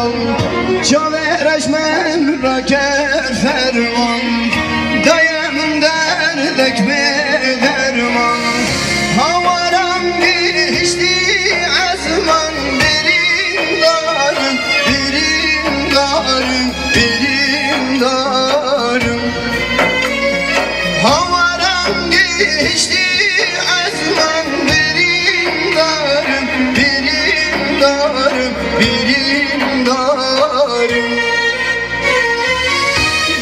فرمان جاورش من را کرد فرمان دایم دردک به درمان هوارم گشتی از من بریم دارم بریم دارم بریم دارم هوارم گشتی از من بریم دارم بریم دارم بریم دارم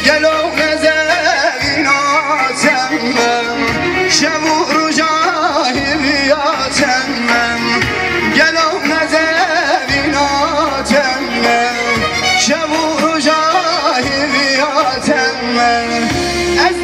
گلو نزدین آتمم شب و روزای بیاتمم گلو نزدین آتمم شب و روزای بیاتمم از